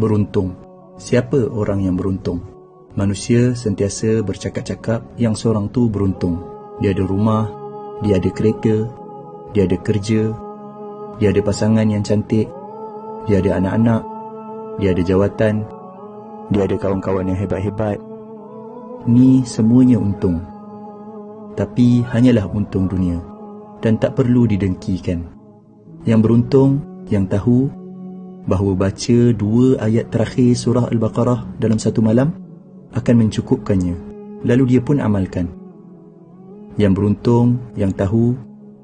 Beruntung. Siapa orang yang beruntung? Manusia sentiasa bercakap-cakap yang seorang tu beruntung. Dia ada rumah, dia ada kereta, dia ada kerja, dia ada pasangan yang cantik, dia ada anak-anak, dia ada jawatan, dia ada kawan-kawan yang hebat-hebat. Ni semuanya untung. Tapi hanyalah untung dunia dan tak perlu didengkikan. Yang beruntung, yang tahu bahawa baca 2 ayat terakhir surah Al-Baqarah dalam satu malam akan mencukupkannya, lalu dia pun amalkan. Yang beruntung, yang tahu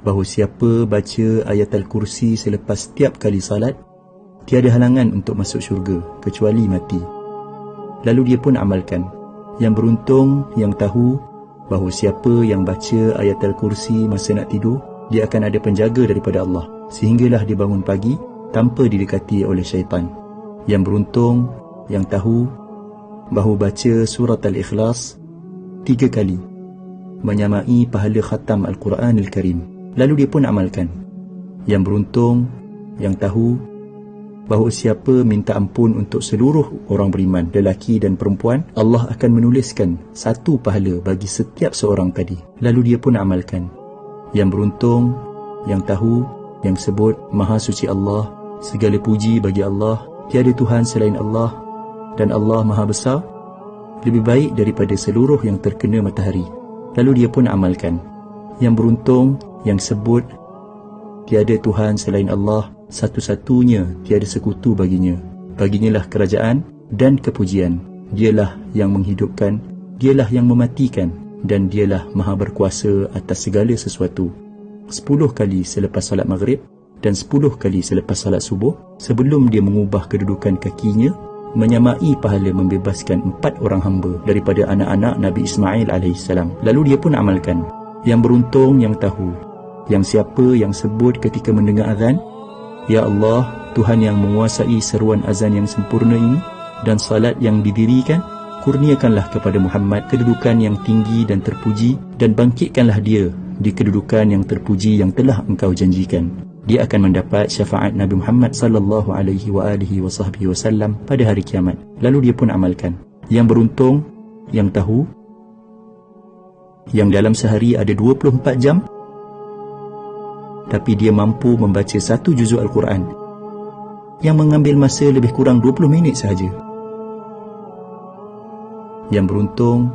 bahawa siapa baca ayat Al-Kursi selepas setiap kali salat, tiada halangan untuk masuk syurga kecuali mati, lalu dia pun amalkan. Yang beruntung, yang tahu bahawa siapa yang baca ayat Al-Kursi masa nak tidur, dia akan ada penjaga daripada Allah sehinggalah dia bangun pagi tanpa didekati oleh syaitan. Yang beruntung, yang tahu bahawa baca surat Al-Ikhlas 3 kali menyamai pahala khatam Al-Quran Al-Karim, lalu dia pun amalkan. Yang beruntung, yang tahu bahawa siapa minta ampun untuk seluruh orang beriman, lelaki dan perempuan, Allah akan menuliskan 1 pahala bagi setiap seorang tadi, lalu dia pun amalkan. Yang beruntung, yang tahu, yang sebut Maha Suci Allah, segala puji bagi Allah, tiada Tuhan selain Allah, dan Allah Maha Besar, lebih baik daripada seluruh yang terkena matahari, lalu dia pun amalkan. Yang beruntung, yang sebut tiada Tuhan selain Allah, satu-satunya, tiada sekutu baginya. Baginya lah kerajaan dan kepujian. Dialah yang menghidupkan, dialah yang mematikan, dan dialah Maha berkuasa atas segala sesuatu. 10 kali selepas salat maghrib dan 10 kali selepas salat subuh, sebelum dia mengubah kedudukan kakinya, menyamai pahala membebaskan 4 orang hamba daripada anak-anak Nabi Ismail AS. Lalu dia pun amalkan. Yang beruntung, yang tahu, yang siapa yang sebut ketika mendengar azan, Ya Allah, Tuhan yang menguasai seruan azan yang sempurna ini dan salat yang didirikan, kurniakanlah kepada Muhammad kedudukan yang tinggi dan terpuji, dan bangkitkanlah dia di kedudukan yang terpuji yang telah engkau janjikan. Dia akan mendapat syafaat Nabi Muhammad sallallahu alaihi wasallam pada hari kiamat. Lalu dia pun amalkan. Yang beruntung, yang tahu, yang dalam sehari ada 24 jam, tapi dia mampu membaca 1 juzuk Al-Quran yang mengambil masa lebih kurang 20 minit sahaja. Yang beruntung,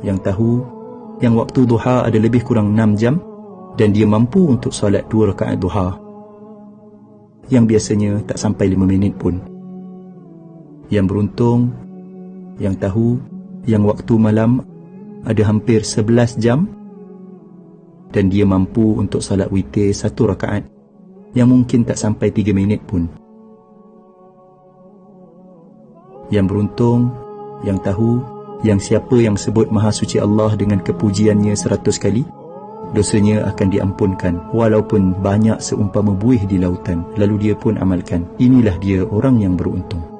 yang tahu, yang waktu duha ada lebih kurang 6 jam dan dia mampu untuk solat 2 rakaat duha yang biasanya tak sampai 5 minit pun. Yang beruntung, yang tahu, yang waktu malam ada hampir 11 jam dan dia mampu untuk salat witir 1 rakaat yang mungkin tak sampai 3 minit pun. Yang beruntung, yang tahu, yang siapa yang sebut Maha Suci Allah dengan kepujiannya 100 kali, dosanya akan diampunkan walaupun banyak seumpama buih di lautan, lalu dia pun amalkan. Inilah dia orang yang beruntung.